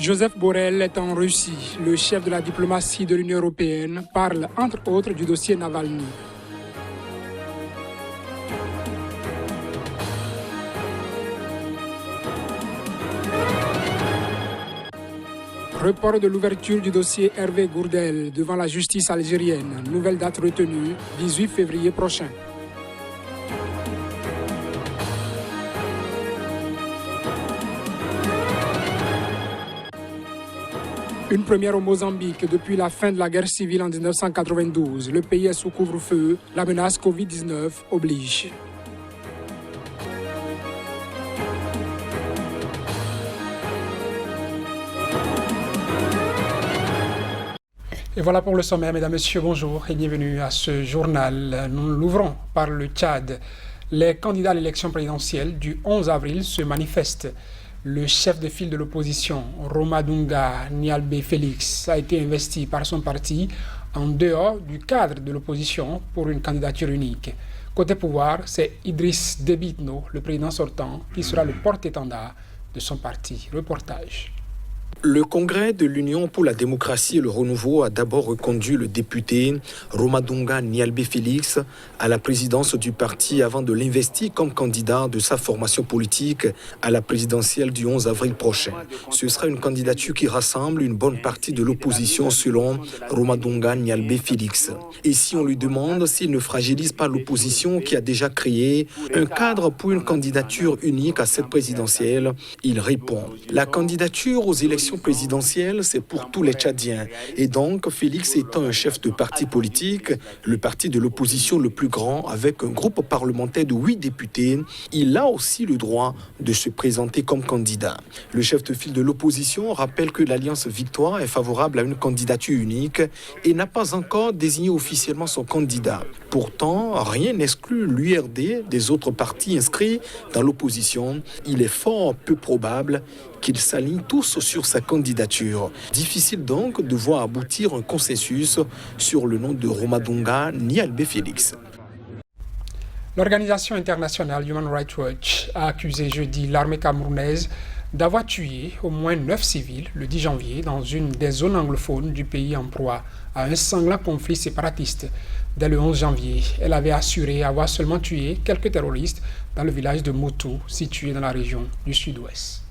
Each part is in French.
Joseph Borrell est en Russie. Le chef de la diplomatie de l'Union européenne parle entre autres du dossier Navalny. Report de l'ouverture du dossier Hervé Gourdel devant la justice algérienne. Nouvelle date retenue, 18 février prochain. Une première au Mozambique depuis la fin de la guerre civile en 1992. Le pays est sous couvre-feu. La menace Covid-19 oblige. Et voilà pour le sommaire, mesdames, messieurs, bonjour et bienvenue à ce journal. Nous l'ouvrons par le Tchad. Les candidats à l'élection présidentielle du 11 avril se manifestent. Le chef de file de l'opposition, Romadunga Nialbe Félix, a été investi par son parti en dehors du cadre de l'opposition pour une candidature unique. Côté pouvoir, c'est Idriss Déby Itno, le président sortant, qui sera le porte-étendard de son parti. Reportage. Le Congrès de l'Union pour la démocratie et le renouveau a d'abord reconduit le député Romadunga Nialbe Félix à la présidence du parti avant de l'investir comme candidat de sa formation politique à la présidentielle du 11 avril prochain. Ce sera une candidature qui rassemble une bonne partie de l'opposition selon Romadunga Nialbe Félix. Et si on lui demande s'il ne fragilise pas l'opposition qui a déjà créé un cadre pour une candidature unique à cette présidentielle, il répond. La candidature aux élections présidentielle, c'est pour tous les Tchadiens. Et donc, Félix étant un chef de parti politique, le parti de l'opposition le plus grand, avec un groupe parlementaire de 8 députés, il a aussi le droit de se présenter comme candidat. Le chef de file de l'opposition rappelle que l'Alliance Victoire est favorable à une candidature unique et n'a pas encore désigné officiellement son candidat. Pourtant, rien n'exclut l'URD des autres partis inscrits dans l'opposition. Il est fort peu probable qu'ils s'alignent tous sur sa candidature. Difficile donc de voir aboutir un consensus sur le nom de Romadunga Nialbe Félix. L'organisation internationale Human Rights Watch a accusé jeudi l'armée camerounaise d'avoir tué au moins 9 civils le 10 janvier dans une des zones anglophones du pays en proie à un sanglant conflit séparatiste. Dès le 11 janvier, elle avait assuré avoir seulement tué quelques terroristes dans le village de Motou, situé dans la région du sud-ouest.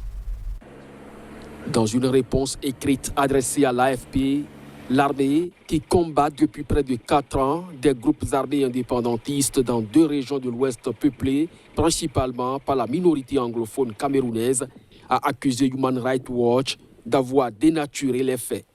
Dans une réponse écrite adressée à l'AFP, l'armée, qui combat depuis près de 4 ans des groupes armés indépendantistes dans 2 régions de l'Ouest peuplées, principalement par la minorité anglophone camerounaise, a accusé Human Rights Watch d'avoir dénaturé les faits.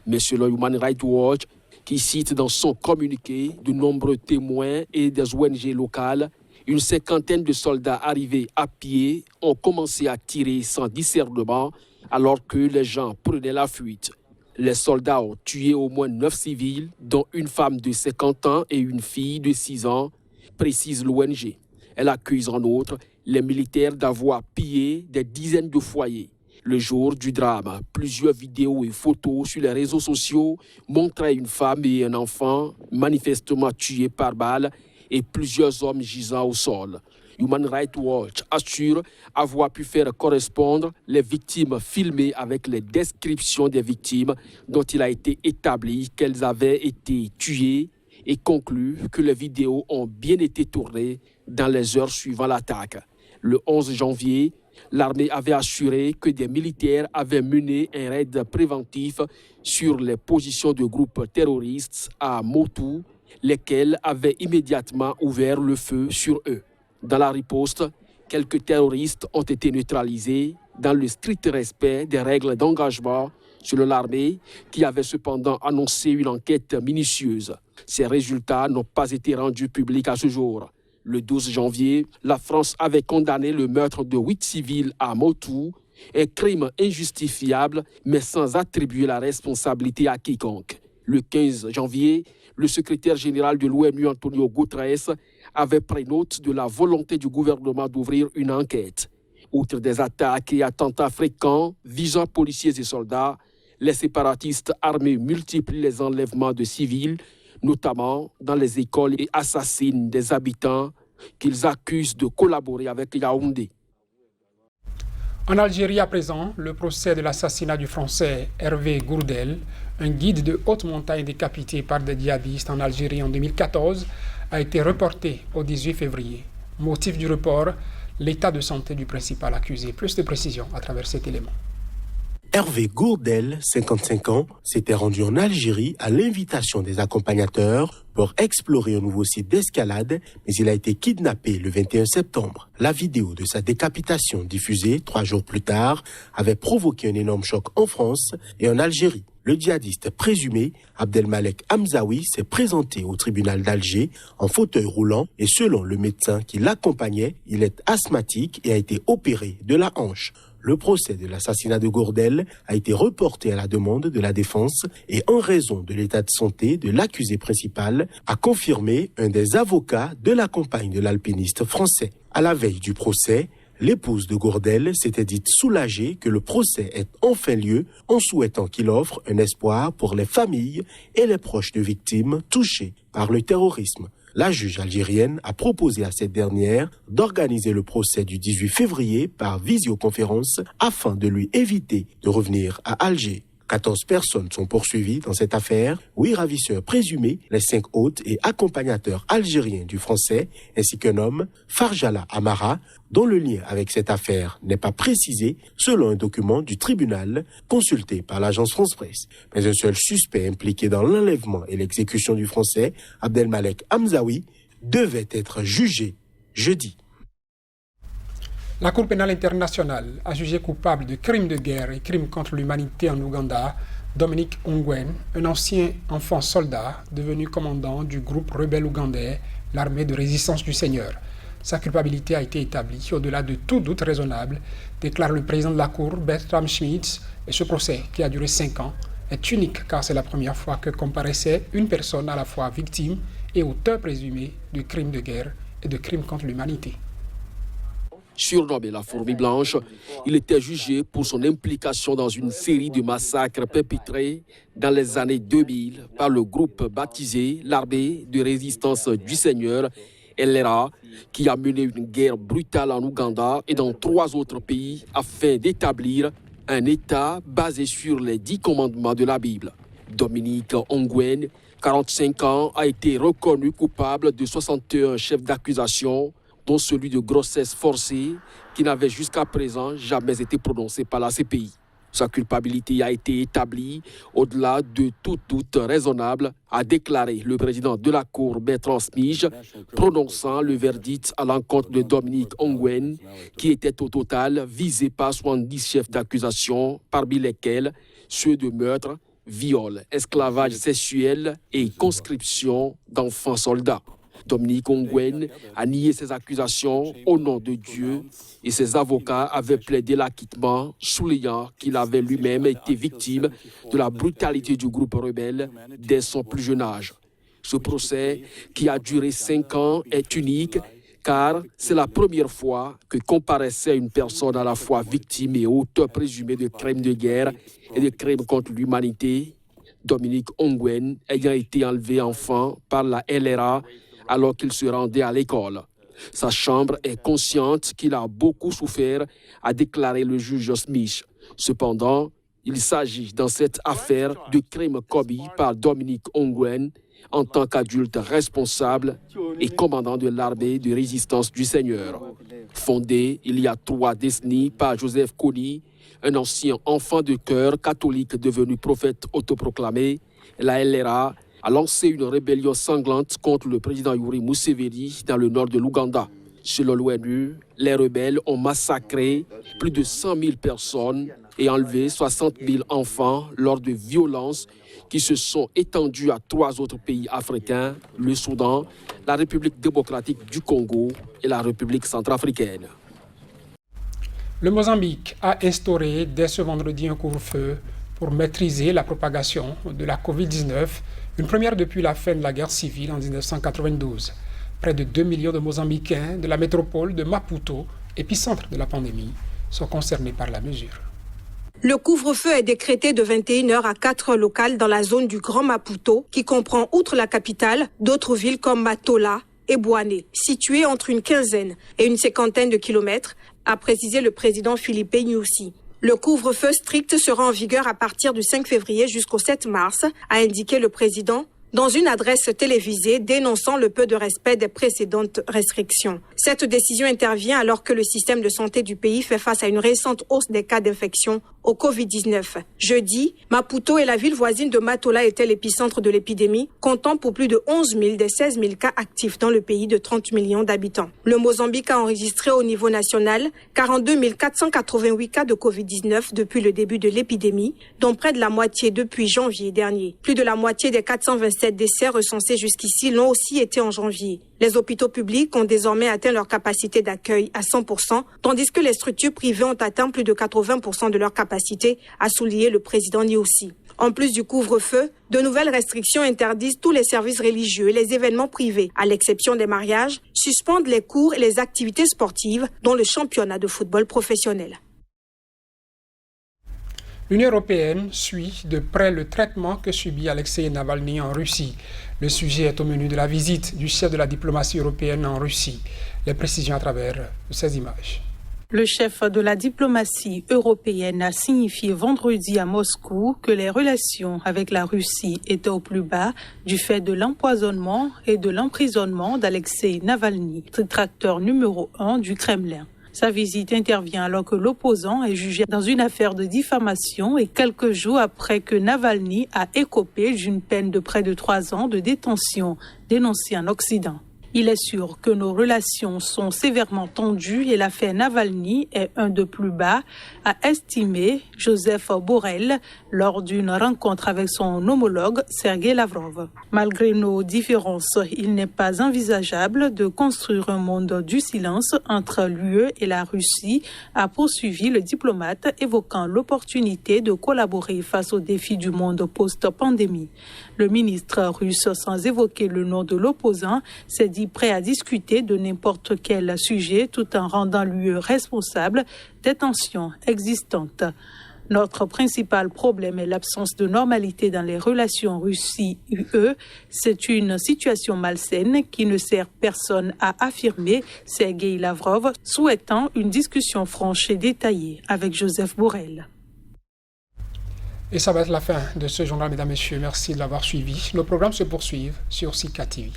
Mais selon Human Rights Watch, qui cite dans son communiqué de nombreux témoins et des ONG locales, une 50aine de soldats arrivés à pied ont commencé à tirer sans discernement alors que les gens prenaient la fuite. Les soldats ont tué au moins 9 civils, dont une femme de 50 ans et une fille de 6 ans, précise l'ONG. Elle accuse en outre les militaires d'avoir pillé des dizaines de foyers. Le jour du drame, plusieurs vidéos et photos sur les réseaux sociaux montraient une femme et un enfant manifestement tués par balle et plusieurs hommes gisant au sol. Human Rights Watch assure avoir pu faire correspondre les victimes filmées avec les descriptions des victimes dont il a été établi qu'elles avaient été tuées et conclut que les vidéos ont bien été tournées dans les heures suivant l'attaque. Le 11 janvier, l'armée avait assuré que des militaires avaient mené un raid préventif sur les positions de groupes terroristes à Motou, lesquels avaient immédiatement ouvert le feu sur eux. Dans la riposte, quelques terroristes ont été neutralisés dans le strict respect des règles d'engagement selon l'armée, qui avait cependant annoncé une enquête minutieuse. Ces résultats n'ont pas été rendus publics à ce jour. Le 12 janvier, la France avait condamné le meurtre de 8 civils à Motou, un crime injustifiable, mais sans attribuer la responsabilité à quiconque. Le 15 janvier, le secrétaire général de l'ONU, Antonio Guterres, avait pris note de la volonté du gouvernement d'ouvrir une enquête. Outre des attaques et attentats fréquents visant policiers et soldats, les séparatistes armés multiplient les enlèvements de civils, notamment dans les écoles, et assassinent des habitants qu'ils accusent de collaborer avec Yaoundé. En Algérie à présent, le procès de l'assassinat du Français Hervé Gourdel, un guide de haute montagne décapité par des djihadistes en Algérie en 2014, a été reporté au 18 février. Motif du report, l'état de santé du principal accusé. Plus de précisions à travers cet élément. Hervé Gourdel, 55 ans, s'était rendu en Algérie à l'invitation des accompagnateurs pour explorer un nouveau site d'escalade, mais il a été kidnappé le 21 septembre. La vidéo de sa décapitation diffusée 3 jours plus tard avait provoqué un énorme choc en France et en Algérie. Le djihadiste présumé, Abdelmalek Hamzaoui, s'est présenté au tribunal d'Alger en fauteuil roulant et selon le médecin qui l'accompagnait, il est asthmatique et a été opéré de la hanche. Le procès de l'assassinat de Gourdel a été reporté à la demande de la défense et en raison de l'état de santé de l'accusé principal, a confirmé un des avocats de la compagne de l'alpiniste français. À la veille du procès, l'épouse de Gourdel s'était dite soulagée que le procès ait enfin lieu en souhaitant qu'il offre un espoir pour les familles et les proches de victimes touchées par le terrorisme. La juge algérienne a proposé à cette dernière d'organiser le procès du 18 février par visioconférence afin de lui éviter de revenir à Alger. 14 personnes sont poursuivies dans cette affaire, 8 ravisseurs présumés, les 5 hôtes et accompagnateurs algériens du Français, ainsi qu'un homme, Farjala Amara, dont le lien avec cette affaire n'est pas précisé selon un document du tribunal consulté par l'agence France-Presse. Mais un seul suspect impliqué dans l'enlèvement et l'exécution du Français, Abdelmalek Hamzaoui, devait être jugé jeudi. La Cour pénale internationale a jugé coupable de crimes de guerre et crimes contre l'humanité en Ouganda Dominique Ongwen, un ancien enfant soldat devenu commandant du groupe rebelle ougandais, l'armée de résistance du Seigneur. Sa culpabilité a été établie au-delà de tout doute raisonnable, déclare le président de la Cour, Bertram Schmitz, et ce procès, qui a duré 5 ans, est unique car c'est la première fois que comparaissait une personne à la fois victime et auteur présumé de crimes de guerre et de crimes contre l'humanité. Surnommé la fourmi blanche, il était jugé pour son implication dans une série de massacres perpétrés dans les années 2000 par le groupe baptisé l'Armée de résistance du Seigneur, LRA, qui a mené une guerre brutale en Ouganda et dans 3 autres pays afin d'établir un État basé sur les 10 commandements de la Bible. Dominique Ongwen, 45 ans, a été reconnu coupable de 61 chefs d'accusation, dont celui de grossesse forcée, qui n'avait jusqu'à présent jamais été prononcé par la CPI. Sa culpabilité a été établie au-delà de tout doute raisonnable, a déclaré le président de la Cour, Bertrand Schmitz, prononçant le verdict à l'encontre de Dominique Ongwen, qui était au total visé par 70 chefs d'accusation, parmi lesquels ceux de meurtre, viol, esclavage sexuel et conscription d'enfants soldats. Dominique Ongwen a nié ces accusations au nom de Dieu et ses avocats avaient plaidé l'acquittement, soulignant qu'il avait lui-même été victime de la brutalité du groupe rebelle dès son plus jeune âge. Ce procès, qui a duré 5 ans, est unique car c'est la première fois que comparaissait une personne à la fois victime et auteur présumé de crimes de guerre et de crimes contre l'humanité, Dominique Ongwen ayant été enlevé enfant par la LRA alors qu'il se rendait à l'école. Sa chambre est consciente qu'il a beaucoup souffert, a déclaré le juge Smith. Cependant, il s'agit dans cette affaire de crimes commis par Dominique Ongwen en tant qu'adulte responsable et commandant de l'armée de résistance du Seigneur. Fondée il y a 3 décennies par Joseph Kony, un ancien enfant de cœur catholique devenu prophète autoproclamé, la LRA a lancé une rébellion sanglante contre le président Yoweri Museveni dans le nord de l'Ouganda. Selon l'ONU, les rebelles ont massacré plus de 100 000 personnes et enlevé 60 000 enfants lors de violences qui se sont étendues à 3 autres pays africains, le Soudan, la République démocratique du Congo et la République centrafricaine. Le Mozambique a instauré dès ce vendredi un couvre-feu pour maîtriser la propagation de la Covid-19, une première depuis la fin de la guerre civile en 1992. Près de 2 millions de Mozambicains de la métropole de Maputo, épicentre de la pandémie, sont concernés par la mesure. Le couvre-feu est décrété de 21h à 4h locales dans la zone du Grand Maputo, qui comprend, outre la capitale, d'autres villes comme Matola, et Bouané, situés entre une quinzaine et une cinquantaine de kilomètres, a précisé le président Filipe Nyusi. Le couvre-feu strict sera en vigueur à partir du 5 février jusqu'au 7 mars, a indiqué le président dans une adresse télévisée dénonçant le peu de respect des précédentes restrictions. Cette décision intervient alors que le système de santé du pays fait face à une récente hausse des cas d'infection au Covid-19. Jeudi, Maputo et la ville voisine de Matola étaient l'épicentre de l'épidémie, comptant pour plus de 11 000 des 16 000 cas actifs dans le pays de 30 millions d'habitants. Le Mozambique a enregistré au niveau national 42 488 cas de Covid-19 depuis le début de l'épidémie, dont près de la moitié depuis janvier dernier. Plus de la moitié des 427 décès recensés jusqu'ici l'ont aussi été en janvier. Les hôpitaux publics ont désormais atteint leur capacité d'accueil à 100%, tandis que les structures privées ont atteint plus de 80% de leur capacité, a souligné le président Nyusi. En plus du couvre-feu, de nouvelles restrictions interdisent tous les services religieux et les événements privés, à l'exception des mariages, suspendent les cours et les activités sportives, dont le championnat de football professionnel. L'Union européenne suit de près le traitement que subit Alexei Navalny en Russie. Le sujet est au menu de la visite du chef de la diplomatie européenne en Russie. Les précisions à travers ces images. Le chef de la diplomatie européenne a signifié vendredi à Moscou que les relations avec la Russie étaient au plus bas du fait de l'empoisonnement et de l'emprisonnement d'Alexei Navalny, détracteur numéro 1 du Kremlin. Sa visite intervient alors que l'opposant est jugé dans une affaire de diffamation et quelques jours après que Navalny a écopé d'une peine de près de 3 ans de détention dénoncée en Occident. Il est sûr que nos relations sont sévèrement tendues et l'affaire Navalny est un de plus bas, a estimé Joseph Borrell lors d'une rencontre avec son homologue Sergei Lavrov. Malgré nos différences, il n'est pas envisageable de construire un monde du silence entre l'UE et la Russie, a poursuivi le diplomate, évoquant l'opportunité de collaborer face aux défis du monde post-pandémie. Le ministre russe, sans évoquer le nom de l'opposant, s'est dit prêt à discuter de n'importe quel sujet tout en rendant l'UE responsable des tensions existantes. Notre principal problème est l'absence de normalité dans les relations Russie-UE. C'est une situation malsaine qui ne sert personne, à affirmer Sergei Lavrov, souhaitant une discussion franche et détaillée avec Joseph Borrell. Et ça va être la fin de ce journal, mesdames et messieurs. Merci de l'avoir suivi. Nos programmes se poursuivent sur Sika TV.